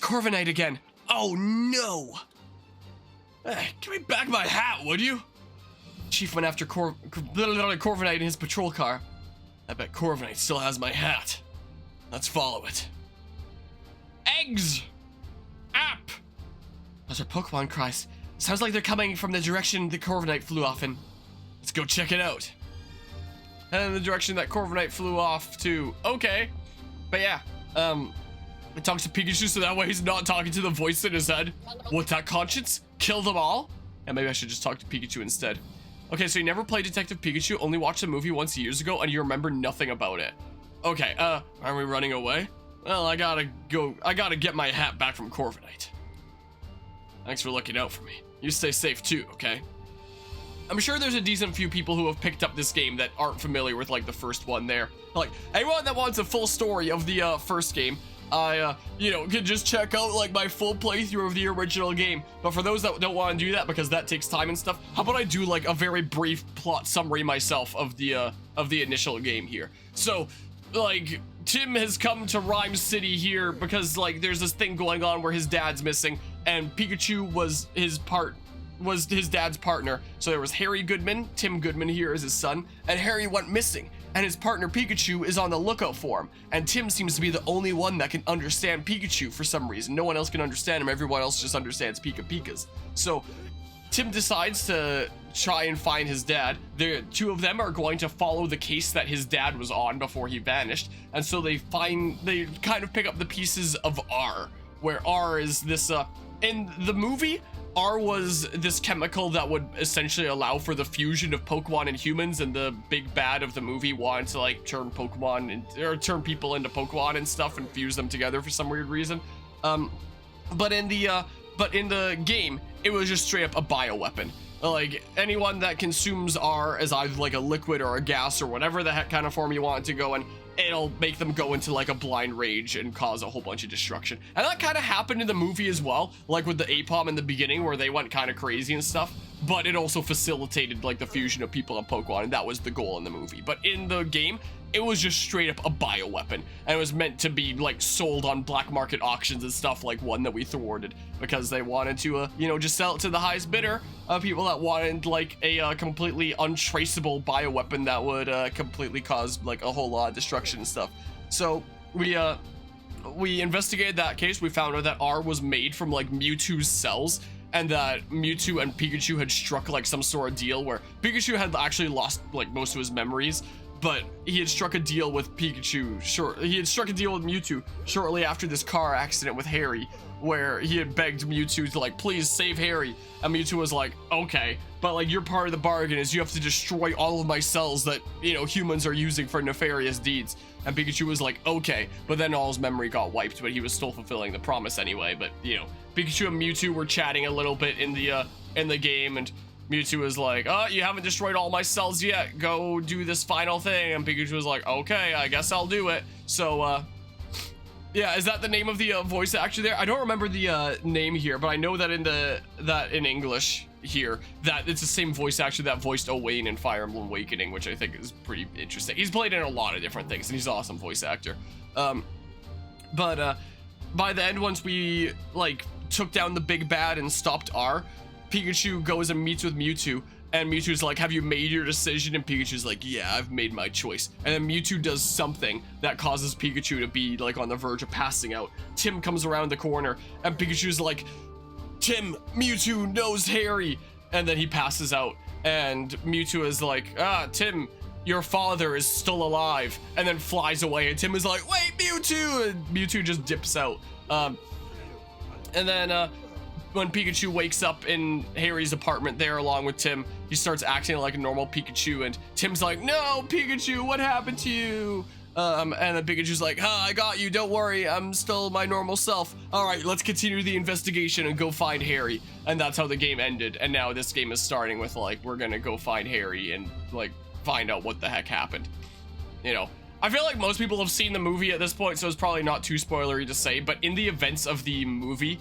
Corviknight again. Oh no! Hey, give me back my hat, would you? Chief went after Corviknight in his patrol car. I bet Corviknight still has my hat. Let's follow it. Eggs! App! Those are Pokemon cries. Sounds like they're coming from the direction the Corviknight flew off in. Let's go check it out. And the direction that Corviknight flew off to. Okay. But yeah, it talks to Pikachu so that way he's not talking to the voice in his head. What, that conscience? Kill them all? Yeah, maybe I should just talk to Pikachu instead. Okay, so you never played Detective Pikachu, only watched the movie once years ago, and you remember nothing about it. Okay, are we running away? Well, I gotta get my hat back from Corviknight. Thanks for looking out for me. You stay safe too, okay? I'm sure there's a decent few people who have picked up this game that aren't familiar with, like, the first one there. Like, anyone that wants a full story of the, first game, you know, can just check out, like, my full playthrough of the original game. But for those that don't want to do that, because that takes time and stuff, how about I do, like, a very brief plot summary myself of the initial game here. So, like, Tim has come to Rhyme City here because, like, there's this thing going on where his dad's missing, and Pikachu was his dad's partner. So there was Harry Goodman, Tim Goodman here is his son, and Harry went missing, and his partner Pikachu is on the lookout for him, and Tim seems to be the only one that can understand Pikachu for some reason. No one else can understand him, everyone else just understands Pikas. So Tim decides to try and find his dad. The two of them are going to follow the case that his dad was on before he vanished, and so they kind of pick up the pieces of R, where R is this, in the movie, R was this chemical that would essentially allow for the fusion of Pokemon and humans, and the big bad of the movie wanted to, like, turn turn people into Pokemon and stuff and fuse them together for some weird reason. But in the game, it was just straight up a bioweapon. Like, anyone that consumes R as either like a liquid or a gas or whatever the heck kind of form you want it to go in, it'll make them go into like a blind rage and cause a whole bunch of destruction. And that kind of happened in the movie as well, like with the Apom in the beginning where they went kind of crazy and stuff, but it also facilitated like the fusion of people and Pokemon, and that was the goal in the movie. But in the game, it was just straight up a bioweapon, and it was meant to be like sold on black market auctions and stuff, like one that we thwarted because they wanted to you know, just sell it to the highest bidder. People that wanted like a completely untraceable bioweapon that would completely cause like a whole lot of destruction and stuff. So we investigated that case. We found out that R was made from like Mewtwo's cells, and that Mewtwo and Pikachu had struck like some sort of deal where Pikachu had actually lost like most of his memories, but he had struck a deal with Mewtwo shortly after this car accident with Harry, where he had begged Mewtwo to like, please save Harry, and Mewtwo was like, okay, but like your part of the bargain is you have to destroy all of my cells that, you know, humans are using for nefarious deeds. And Pikachu was like, okay, but then all his memory got wiped, but he was still fulfilling the promise anyway. But, you know, Pikachu and Mewtwo were chatting a little bit in the game, and Mewtwo was like, oh, you haven't destroyed all my cells yet, go do this final thing. And Pikachu was like, okay, I guess I'll do it. So yeah, is that the name of the voice actor there? I don't remember the name here, but I know that in English here that it's the same voice actor that voiced Owain in Fire Emblem Awakening, which I think is pretty interesting. He's played in a lot of different things, and he's an awesome voice actor. But by the end, once we like took down the big bad and stopped R, Pikachu goes and meets with Mewtwo, and Mewtwo's like, have you made your decision? And Pikachu's like, yeah, I've made my choice. And then Mewtwo does something that causes Pikachu to be like on the verge of passing out. Tim comes around the corner, and Pikachu's like, Tim, Mewtwo knows Harry. And then he passes out, and Mewtwo is like, Tim, your father is still alive, and then flies away. And Tim is like, wait, Mewtwo, and Mewtwo just dips out. And then when Pikachu wakes up in Harry's apartment there along with Tim, he starts acting like a normal Pikachu, and Tim's like, no, Pikachu, what happened to you? And then Pikachu's like, I got you, don't worry, I'm still my normal self. All right, let's continue the investigation and go find Harry. And that's how the game ended. And now this game is starting with like, we're gonna go find Harry and like find out what the heck happened. You know, I feel like most people have seen the movie at this point, so it's probably not too spoilery to say, but in the events of the movie,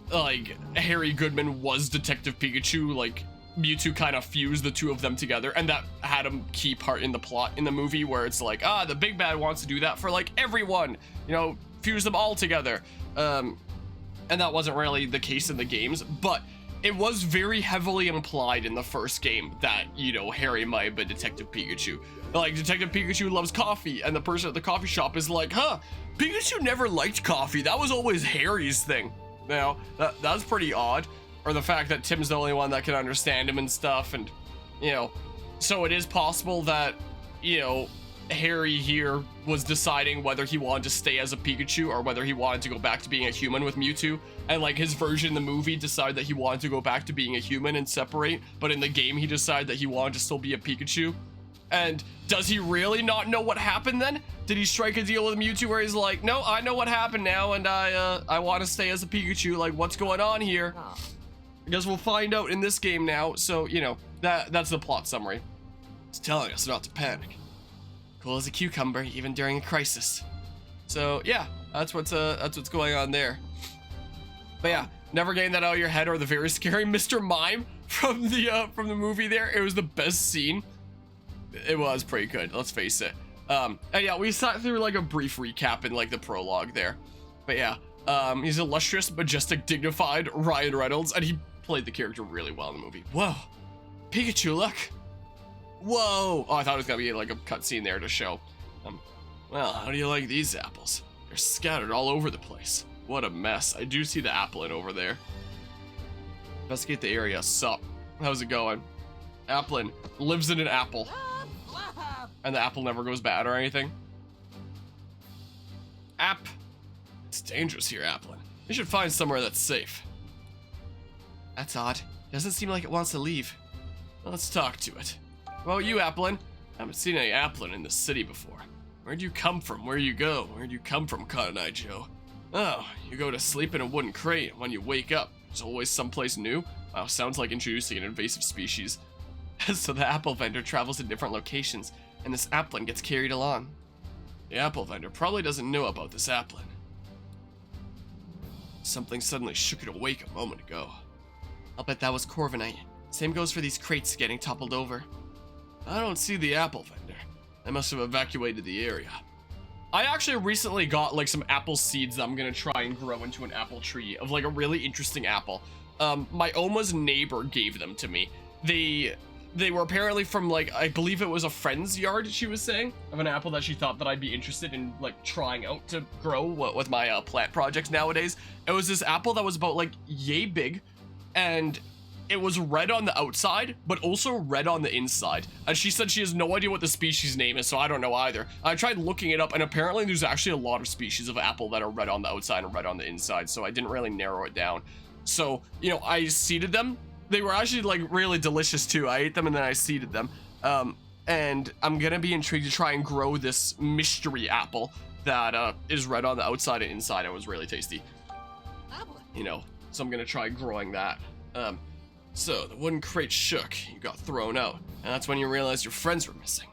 like, Harry Goodman was Detective Pikachu. Like, Mewtwo kind of fused the two of them together, and that had a key part in the plot in the movie, where it's like, the big bad wants to do that for like everyone, you know, fuse them all together. and that wasn't really the case in the games, but it was very heavily implied in the first game that, you know, Harry might have been Detective Pikachu. Like, Detective Pikachu loves coffee, and the person at the coffee shop is like, huh, Pikachu never liked coffee. That was always Harry's thing. Now, that's pretty odd. Or the fact that Tim's the only one that can understand him and stuff, and, you know, so it is possible that, you know, Harry here was deciding whether he wanted to stay as a Pikachu or whether he wanted to go back to being a human with Mewtwo, and like his version in the movie decided that he wanted to go back to being a human and separate, but in the game he decided that he wanted to still be a Pikachu. And does he really not know what happened then? Did he strike a deal with Mewtwo where he's like, no, I know what happened now, and I want to stay as a Pikachu, like what's going on here? I guess we'll find out in this game now. So, you know, that's the plot summary. It's telling us not to panic. Cool as a cucumber, even during a crisis. So yeah, that's what's going on there. But yeah, never getting that out of your head, or the very scary Mr. Mime from the movie there. It was the best scene. It was pretty good, let's face it. And yeah, we sat through like a brief recap in like the prologue there. But yeah, he's illustrious, majestic, dignified Ryan Reynolds, and he played the character really well in the movie. Whoa, Pikachu, look. Whoa! Oh, I thought it was gonna be like a cutscene there to show. Well, how do you like these apples? They're scattered all over the place. What a mess. I do see the Applin over there. Investigate the area. Sup? How's it going? Applin lives in an apple. And the apple never goes bad or anything. It's dangerous here, Applin. You should find somewhere that's safe. That's odd. Doesn't seem like it wants to leave. Well, let's talk to it. Well, you, Applin. I haven't seen any Applin in this city before. Where'd you come from? Where'd you go? Where'd you come from, Cotton Eye Joe? Oh, you go to sleep in a wooden crate, and when you wake up, there's always someplace new? Wow, sounds like introducing an invasive species. So the apple vendor travels to different locations, and this Applin gets carried along. The apple vendor probably doesn't know about this Applin. Something suddenly shook it awake a moment ago. I'll bet that was Corviknight. Same goes for these crates getting toppled over. I don't see the apple vendor. They must have evacuated the area. I actually recently got like some apple seeds that I'm gonna try and grow into an apple tree of like a really interesting apple. My Oma's neighbor gave them to me. They were apparently from like, I believe it was a friend's yard, she was saying, of an apple that she thought that I'd be interested in like trying out to grow with my plant projects nowadays. It was this apple that was about like yay big, and it was red on the outside, but also red on the inside. And she said she has no idea what the species name is, so I don't know either. I tried looking it up, and apparently there's actually a lot of species of apple that are red on the outside and red on the inside, so I didn't really narrow it down. So, you know, I seeded them. They were actually like really delicious too. I ate them and then I seeded them. And I'm gonna be intrigued to try and grow this mystery apple that is red on the outside and inside. It was really tasty. You know, so I'm gonna try growing that. So the wooden crate shook, you got thrown out, and that's when you realized your friends were missing.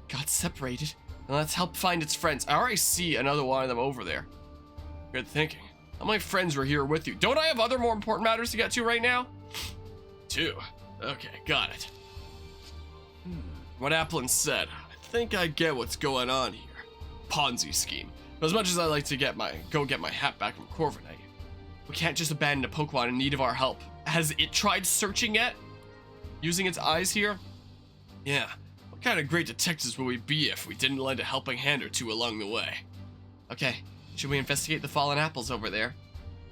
Got separated, and let's help find its friends. I already see another one of them over there. Good thinking. How many friends were here with you? Don't I have other more important matters to get to right now? 2. Okay, got it. What Applin said, I think I get what's going on here. Ponzi scheme. But as much as I like to go get my hat back from Corviknight, we can't just abandon a Pokemon in need of our help. Has it tried searching yet? Using its eyes here? Yeah. What kind of great detectives would we be if we didn't lend a helping hand or two along the way? Okay. Should we investigate the fallen apples over there?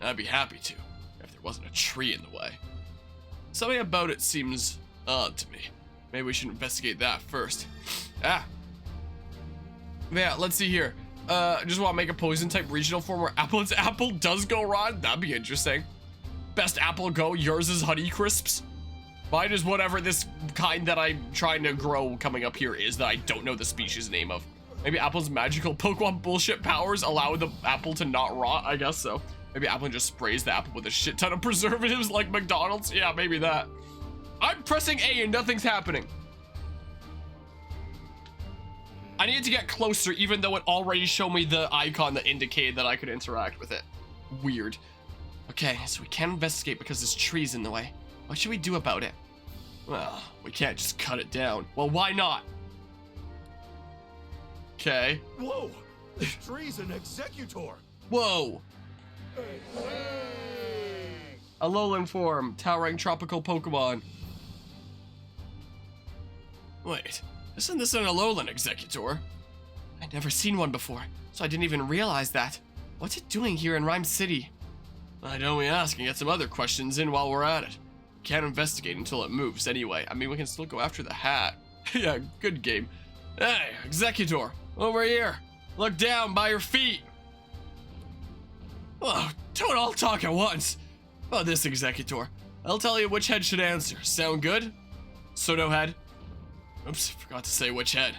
I'd be happy to, if there wasn't a tree in the way. Something about it seems odd to me. Maybe we should investigate that first. Yeah, let's see here. Just want to make a poison type regional form where Applin's apple does go wrong. That'd be interesting. Best apple go, yours is Honey Crisps. Mine is whatever this kind that I'm trying to grow coming up here is that I don't know the species name of. Maybe Apple's magical Pokemon bullshit powers allow the apple to not rot, I guess so. Maybe Applin just sprays the apple with a shit ton of preservatives like McDonald's. Yeah, maybe that. I'm pressing A and nothing's happening. I needed to get closer even though it already showed me the icon that indicated that I could interact with it. Weird. Okay, so we can't investigate because this tree's in the way. What should we do about it? Well, we can't just cut it down. Well, why not? Okay. Whoa! This tree's an executor! Whoa! A lowland form, towering tropical Pokemon. Wait, isn't this an Alolan Executor? I'd never seen one before, so I didn't even realize that. What's it doing here in Rhyme City? Why don't we ask and get some other questions in while we're at it? Can't investigate until it moves anyway. I mean, we can still go after the hat. Yeah, good game. Hey, Executor, over here. Look down by your feet. Oh, don't all talk at once. Oh, this Executor. I'll tell you which head should answer. Sound good? Soto head. Oops, forgot to say which head.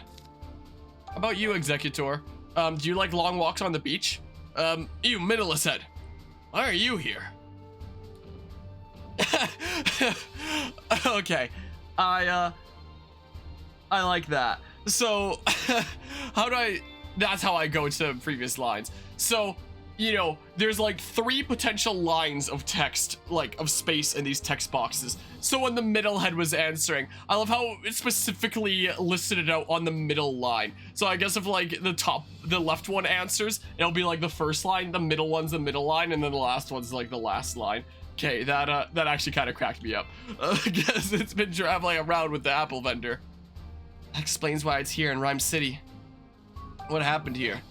How about you, Executor? Do you like long walks on the beach? You, middleless head. Why are you here? Okay. I like that. So, that's how I go to previous lines. So, you know, there's like 3 potential lines of text, like of space in these text boxes. So when the middle head was answering, I love how it specifically listed it out on the middle line. So I guess if like the left one answers, it'll be like the first line, the middle one's the middle line, and then the last one's like the last line. Okay, that actually kind of cracked me up. Because it's been traveling around with the apple vendor. That explains why it's here in Rhyme City. What happened here?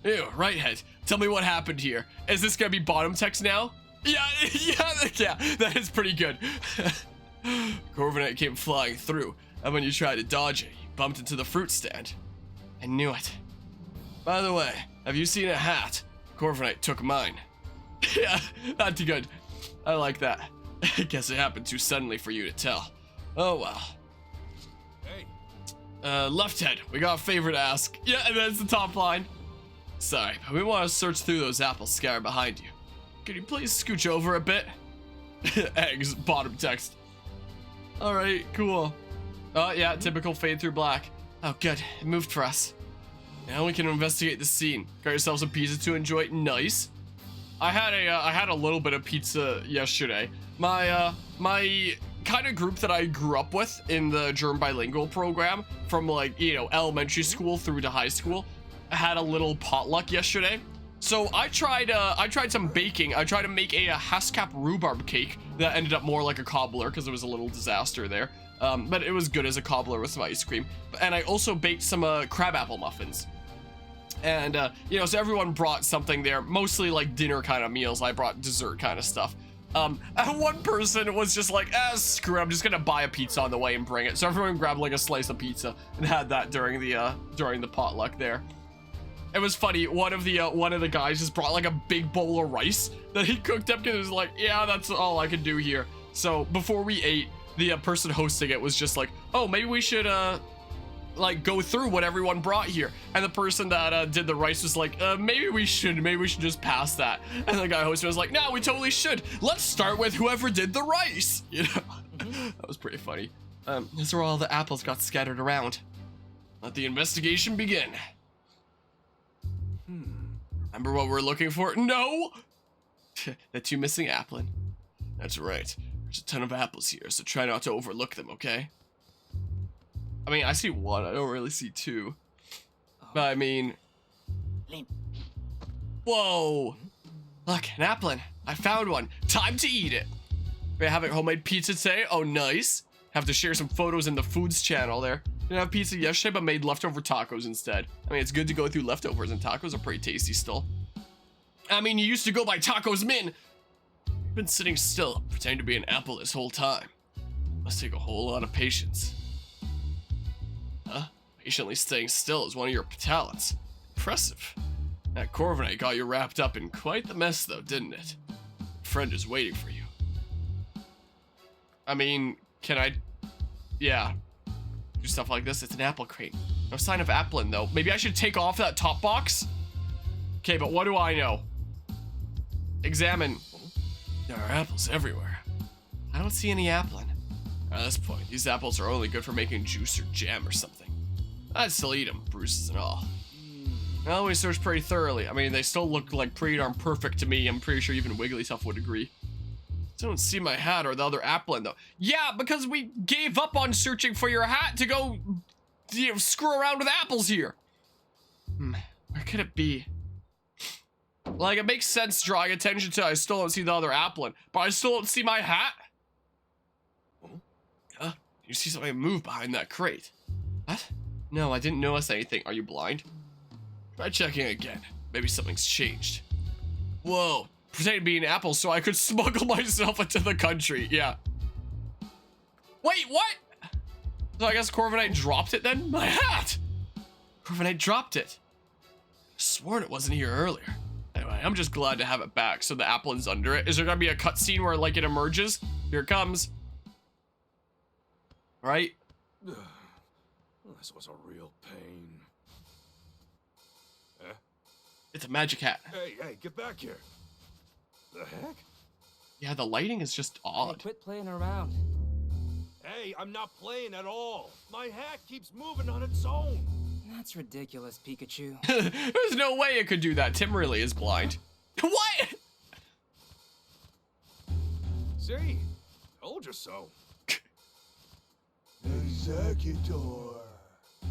Ew, right head. Tell me what happened here. Is this gonna be bottom text now? Yeah, that is pretty good. Corviknight came flying through, and when you tried to dodge it, you bumped into the fruit stand. I knew it. By the way, have you seen a hat? Corviknight took mine. Yeah, not too good. I like that. I guess it happened too suddenly for you to tell. Oh well. Hey. Left head, we got a favor to ask. Yeah, and that's the top line. Sorry, but we want to search through those apples scattered behind you. Could you please scooch over a bit? Eggs, bottom text. Alright, cool. Oh yeah, typical fade through black. Oh good, it moved for us. Now we can investigate the scene. Got yourself some pizza to enjoy. Nice. I had a little bit of pizza yesterday. My kind of group that I grew up with in the German bilingual program, from like, you know, elementary school through to high school, had a little potluck yesterday. So I tried some baking. I tried to make a Haskap rhubarb cake that ended up more like a cobbler because it was a little disaster there. But it was good as a cobbler with some ice cream. And I also baked some crabapple muffins. And, you know, so everyone brought something there, mostly like dinner kind of meals. I brought dessert kind of stuff. And one person was just like, screw it, I'm just gonna buy a pizza on the way and bring it. So everyone grabbed like a slice of pizza and had that during the potluck there. It was funny. One of the guys just brought like a big bowl of rice that he cooked up because it was like, yeah, that's all I could do here. So before we ate, the person hosting it was just like, oh, maybe we should like go through what everyone brought here. And the person that did the rice was like, maybe we should just pass that. And the guy hosting was like, no, we totally should. Let's start with whoever did the rice. You know, that was pretty funny. These are all the apples got scattered around. Let the investigation begin. Remember what we're looking for? No! The 2 missing applin. That's right. There's a ton of apples here, so try not to overlook them, okay? I mean, I see 1. I don't really see 2. But I mean... Whoa! Look, an applin. I found one. Time to eat it. We're having homemade pizza today. Oh, nice. Have to share some photos in the foods channel there. Didn't have pizza yesterday, but made leftover tacos instead. I mean, it's good to go through leftovers, and tacos are pretty tasty still. I mean, you used to go by Tacos Min. You've been sitting still, pretending to be an apple this whole time. Must take a whole lot of patience. Huh? Patiently staying still is one of your talents. Impressive. That Corviknight got you wrapped up in quite the mess, though, didn't it? A friend is waiting for you. I mean, can I... Yeah. Do stuff like this. It's an apple crate. No sign of applin, though. Maybe I should take off that top box? Okay, but what do I know? Examine. There are apples everywhere. I don't see any applin. At this point, these apples are only good for making juice or jam or something. I'd still eat them, bruises and all. Well, we searched pretty thoroughly. I mean, they still look like pretty darn perfect to me. I'm pretty sure even Wigglytuff would agree. Don't see my hat or the other applin, though. Yeah, because we gave up on searching for your hat to go, you know, screw around with apples here. Where could it be? Like, it makes sense drawing attention to I still don't see the other Applin, but I still don't see my hat. Huh? You see something move behind that crate. What? No, I didn't notice anything. Are you blind? Try checking again. Maybe something's changed. Whoa. Pretend to be an apple so I could smuggle myself into the country. Yeah. Wait, what? So I guess Corviknight dropped it then? My hat! Corviknight dropped it. I sworn it wasn't here earlier. Anyway, I'm just glad to have it back so the Applin's under it. Is there gonna be a cutscene where like it emerges? Here it comes. Right? This was a real pain. It's a magic hat. Hey, get back here. The heck? Yeah, the lighting is just odd. Hey, quit playing around. Hey, I'm not playing at all. My hat keeps moving on its own. That's ridiculous, Pikachu. There's no way it could do that. Tim really is blind. What? See? Told you so. Executor.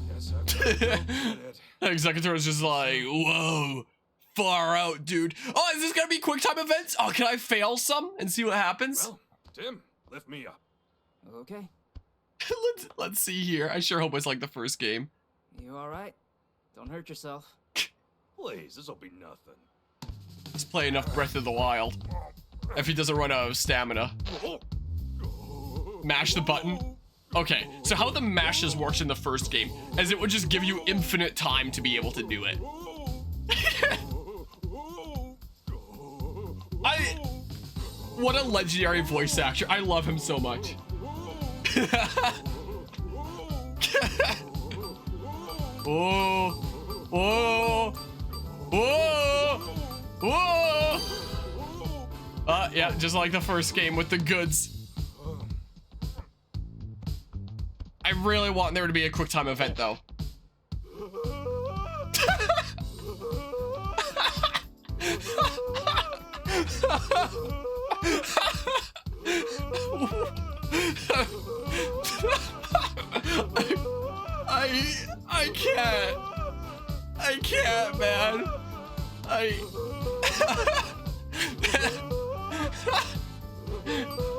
Yes, I get it. Executor is just like, whoa, far out, dude. Oh, is this gonna be quick time events? Oh, can I fail some and see what happens? Well, Tim, lift me up. Okay. let's see here. I sure hope it's like the first game. You alright? Don't hurt yourself. Please, this'll be nothing. He's playing enough Breath of the Wild. If he doesn't run out of stamina. Mash the button. Okay, so how the mashes works in the first game is it would just give you infinite time to be able to do it. What a legendary voice actor. I love him so much. Whoa, whoa, whoa, whoa. Yeah, just like the first game with the goods. I really want there to be a quick time event though. I can't, man.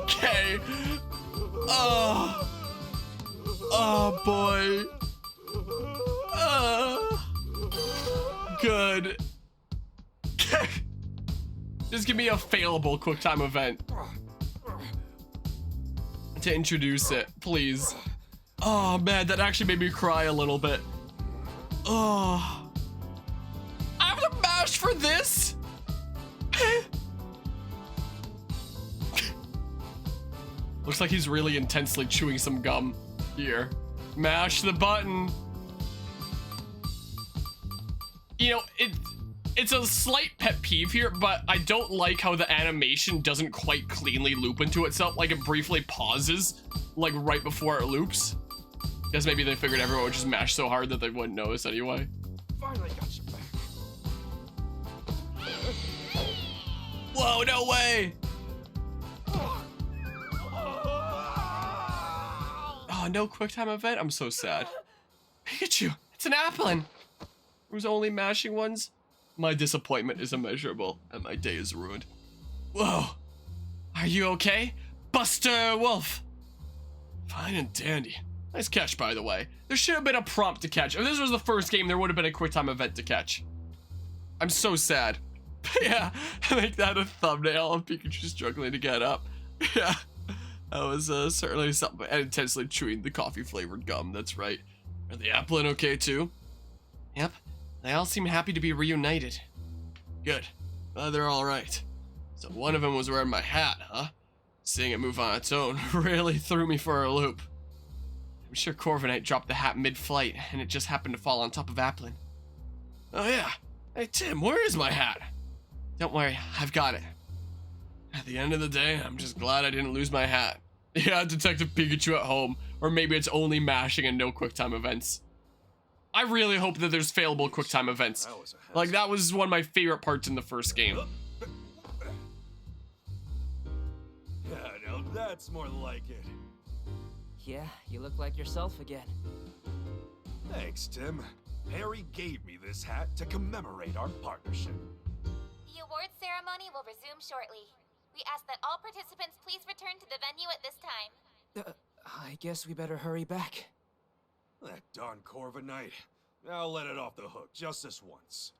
Okay. Oh boy. Good. Just give me a failable QuickTime event to introduce it, please. Oh man, that actually made me cry a little bit. Oh, I have to mash for this? Looks like he's really intensely chewing some gum here. Mash the button. You know, it's a slight pet peeve here, but I don't like how the animation doesn't quite cleanly loop into itself. Like it briefly pauses, like right before it loops. Guess maybe they figured everyone would just mash so hard that they wouldn't notice anyway. Finally got you back. Whoa, no way! Oh, no QuickTime event? I'm so sad. Pikachu, it's an Applin. Who's only mashing ones? My disappointment is immeasurable, and my day is ruined. Whoa. Are you okay? Buster Wolf. Fine and dandy. Nice catch, by the way. There should have been a prompt to catch. If this was the first game, there would have been a QuickTime event to catch. I'm so sad. But yeah, make that a thumbnail of Pikachu struggling to get up. Yeah, that was certainly something. And intensely chewing the coffee-flavored gum, that's right. Are the Applin okay, too? Yep, they all seem happy to be reunited. Good, glad they're all right. So one of them was wearing my hat, huh? Seeing it move on its own really threw me for a loop. I'm sure Corviknight dropped the hat mid-flight, and it just happened to fall on top of Applin. Oh yeah. Hey Tim, where is my hat? Don't worry, I've got it. At the end of the day, I'm just glad I didn't lose my hat. Yeah, Detective Pikachu at home, or maybe it's only mashing and no QuickTime events. I really hope that there's failable QuickTime events. Like, that was one of my favorite parts in the first game. Yeah, now that's more like it. Yeah, you look like yourself again. Thanks, Tim. Harry gave me this hat to commemorate our partnership. You ceremony will resume shortly. We ask that all participants please return to the venue at this time. I guess we better hurry back. That darn Corviknight. I'll let it off the hook just this once.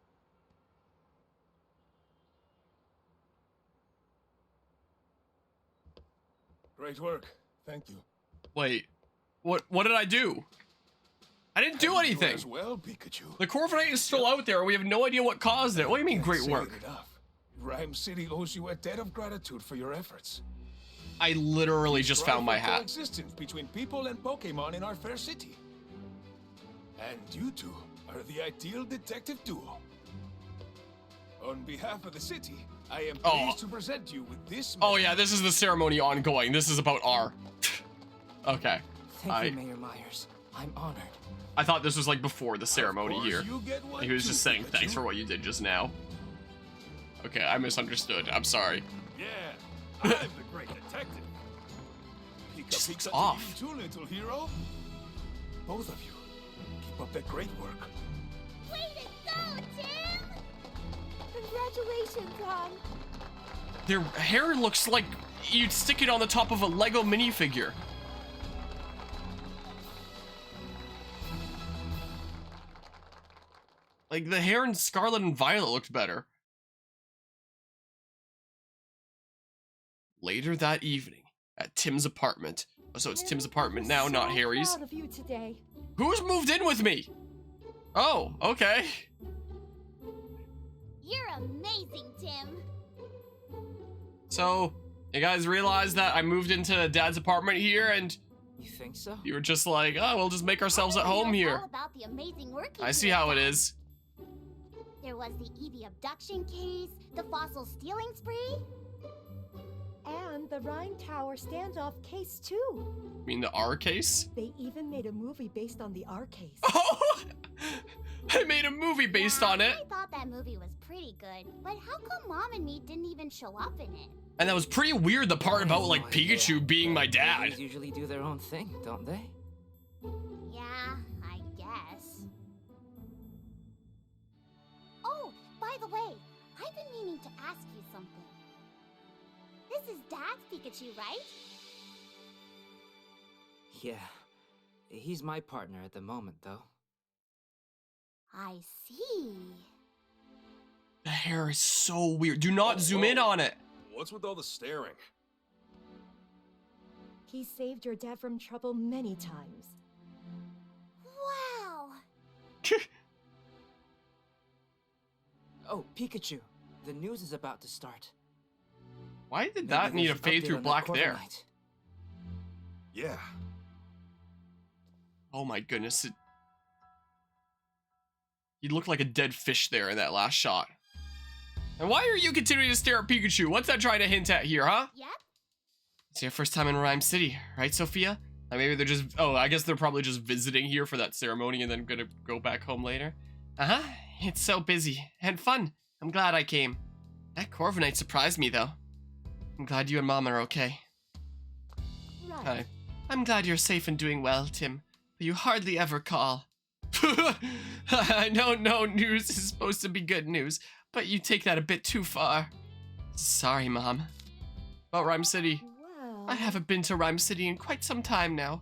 Great work. Thank you. Wait, what did I do? I didn't do You anything. as well, Pikachu. The Corviknight is still out there. We have no idea what caused it. What do you mean, Can't great say work? it enough. Rhyme City owes you a debt of gratitude for your efforts. I literally just found my hat. Coexistence between people and Pokémon in our fair city. And you two are the ideal detective duo. On behalf of the city, I am pleased to present you with this. Oh yeah, this is the ceremony ongoing. This is about R. Okay. Thank you, Mayor Myers. I'm honored. I thought this was like before the ceremony Of course, here. you get one He was too, just saying Pikachu. thanks for what you did just now. Okay, I misunderstood. I'm sorry. Yeah, I'm the great detective. Pika Just Pika looks to off. you too, little hero. Both of you, keep up that great work. Way to go, Tim! Congratulations, Ron. Their hair looks like you'd stick it on the top of a Lego minifigure. Like the hair in Scarlet and Violet looked better. Later that evening, at Tim's apartment. Oh, so it's Tim's apartment now, I'm not so Harry's. proud of you today. Who's moved in with me? Oh, okay. You're amazing, Tim. So, you guys realize that I moved into Dad's apartment here and You think so? you were just like, oh, we'll just make ourselves at home here. All about the amazing work you I see did. how it is. There was the Eevee abduction case, the fossil stealing spree. And the Rhine Tower standoff case, too. You mean the R case? They even made a movie based on the R case. Oh! I made a movie based on it. I thought that movie was pretty good, but how come Mom and me didn't even show up in it? And that was pretty weird, the part about like Pikachu being my dad. Babies usually do their own thing, don't they? Yeah, I guess. Oh, by the way, I've been meaning to ask you something. This is Dad's Pikachu, right? Yeah. He's my partner at the moment, though. I see. The hair is so weird. Do not zoom in on it. What's with all the staring? He saved your dad from trouble many times. Wow. Oh, Pikachu. The news is about to start. Why did Maybe that need there's a an fade update through on that black there? Corviknight. Yeah. Oh my goodness. You look like a dead fish there in that last shot. And why are you continuing to stare at Pikachu? What's that trying to hint at here, huh? Yep. It's your first time in Rhyme City, right, Sophia? Maybe they're just... Oh, I guess they're probably just visiting here for that ceremony and then gonna go back home later. Uh-huh. It's so busy. And fun. I'm glad I came. That Corviknight surprised me, though. I'm glad you and Mom are okay. Right. Hi. I'm glad you're safe and doing well, Tim. But you hardly ever call. I know no news is supposed to be good news, but you take that a bit too far. Sorry, Mom. About Rhyme City. Well, I haven't been to Rhyme City in quite some time now.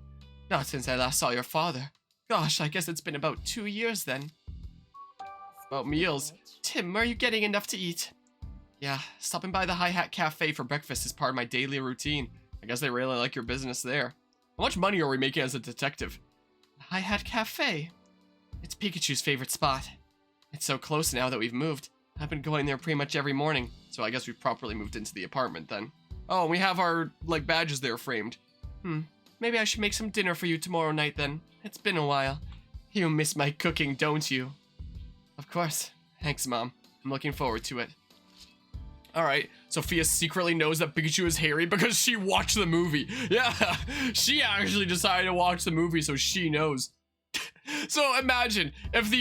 Not since I last saw your father. Gosh, I guess it's been about 2 years then. About meals. Tim, are you getting enough to eat? Yeah, stopping by the Hi Hat Cafe for breakfast is part of my daily routine. I guess they really like your business there. How much money are we making as a detective? The Hi Hat Cafe. It's Pikachu's favorite spot. It's so close now that we've moved. I've been going there pretty much every morning, so I guess we've properly moved into the apartment then. Oh, and we have our, like, badges there framed. Maybe I should make some dinner for you tomorrow night then. It's been a while. You miss my cooking, don't you? Of course. Thanks, Mom. I'm looking forward to it. Alright, Sophia secretly knows that Pikachu is hairy because she watched the movie. Yeah, she actually decided to watch the movie, so she knows. So imagine, if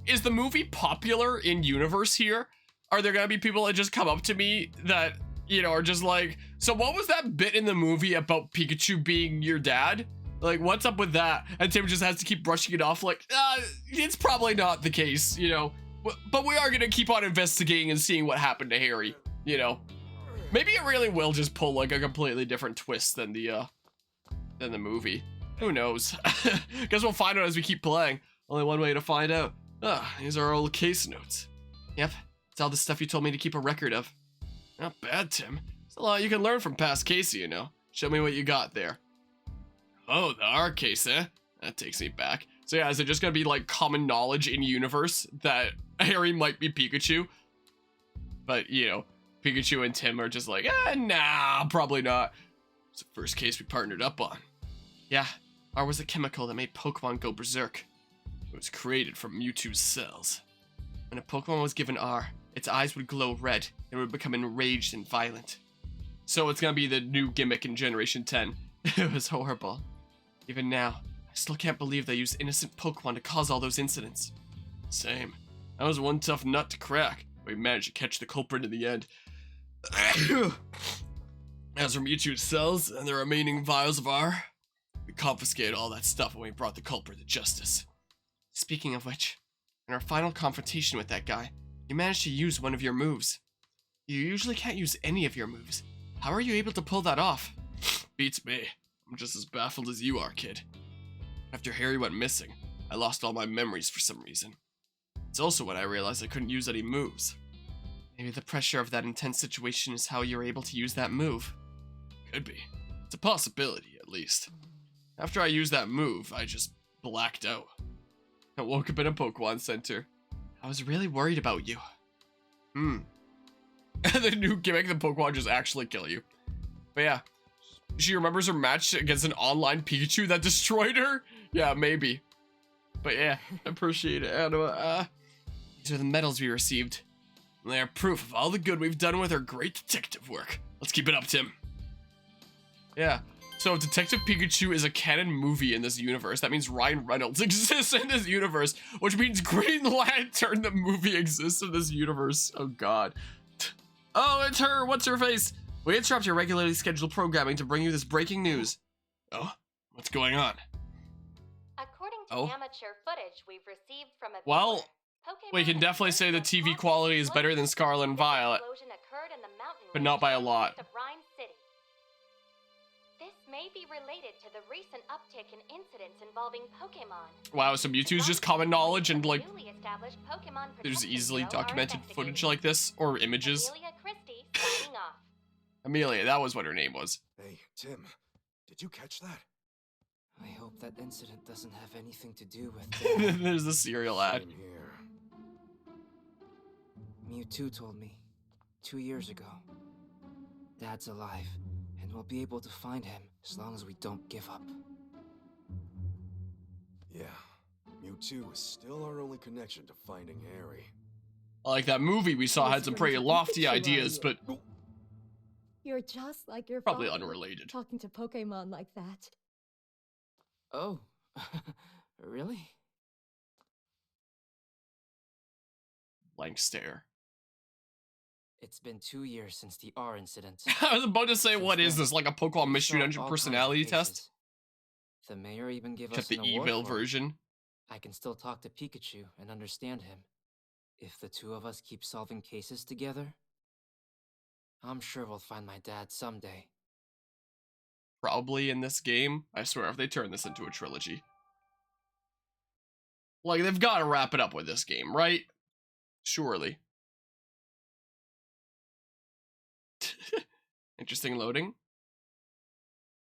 is the movie popular in universe here? Are there gonna be people that just come up to me that, you know, are just like, so what was that bit in the movie about Pikachu being your dad? Like, what's up with that? And Tim just has to keep brushing it off like, it's probably not the case, you know. But we are gonna keep on investigating and seeing what happened to Harry. you know, maybe it really will just pull like a completely different twist than the movie. Who knows? Guess we'll find out as we keep playing. Only one way to find out. These are our old case notes. Yep, it's all the stuff you told me to keep a record of. Not bad, Tim. There's a lot you can learn from past Casey, you know. Show me what you got there. Oh, the art case, eh? That takes me back. So yeah, is it just gonna be like common knowledge in universe that Harry might be Pikachu? But, you know, Pikachu and Tim are just like, nah, probably not. It's the first case we partnered up on. Yeah, R was a chemical that made Pokemon go berserk. It was created from Mewtwo's cells. When a Pokemon was given R, its eyes would glow red and would become enraged and violent. So it's gonna be the new gimmick in Generation 10. It was horrible. Even now, I still can't believe they used innocent Pokemon to cause all those incidents. Same. That was one tough nut to crack, but we managed to catch the culprit in the end. As for Mewtwo's cells and the remaining vials of R, we confiscated all that stuff when we brought the culprit to justice. Speaking of which, in our final confrontation with that guy, you managed to use one of your moves. You usually can't use any of your moves. How are you able to pull that off? Beats me. I'm just as baffled as you are, kid. After Harry went missing, I lost all my memories for some reason. It's also when I realized I couldn't use any moves. Maybe the pressure of that intense situation is how you're able to use that move. Could be. It's a possibility, at least. After I used that move, I just blacked out. I woke up in a Pokemon Center. I was really worried about you. The new gimmick, the Pokemon just actually kill you. But yeah, she remembers her match against an online Pikachu that destroyed her? Yeah, maybe. But yeah, I appreciate it. These are the medals we received. They are proof of all the good we've done with our great detective work. Let's keep it up, Tim. Yeah. So Detective Pikachu is a canon movie in this universe. That means Ryan Reynolds exists in this universe, which means Green Lantern, the movie, exists in this universe. Oh god. Oh, it's her. What's her face? We interrupt your regularly scheduled programming to bring you this breaking news. Oh, what's going on? According to amateur footage we've received from a well, we can definitely say the TV quality is better than Scarlet and Violet, but not by a lot. This may be related to the recent uptick in incidents involving Pokémon. Wow, so Mewtwo's just common knowledge and like there's easily documented footage like this or images. Amelia, that was what her name was. Hey, Tim, did you catch that? I hope that incident doesn't have anything to do with There's a cereal ad. Same here. Mewtwo told me 2 years ago. Dad's alive, and we'll be able to find him as long as we don't give up. Yeah, Mewtwo is still our only connection to finding Harry. Like that movie we saw had some pretty lofty Pikachu, ideas, are you? but You're just like your probably father, unrelated. talking to Pokemon like that. Oh, really? Blank stare. It's been 2 years since the R incident. I was about to say, Since what is then, this, like a Pokemon we Mystery saw Dungeon all kinds of personality cases. test? The mayor even gave Except us the an award evil for it. version. I can still talk to Pikachu and understand him. If the two of us keep solving cases together, I'm sure we'll find my dad someday. Probably in this game. I swear, if they turn this into a trilogy. Like, they've got to wrap it up with this game, right? Surely. Interesting loading.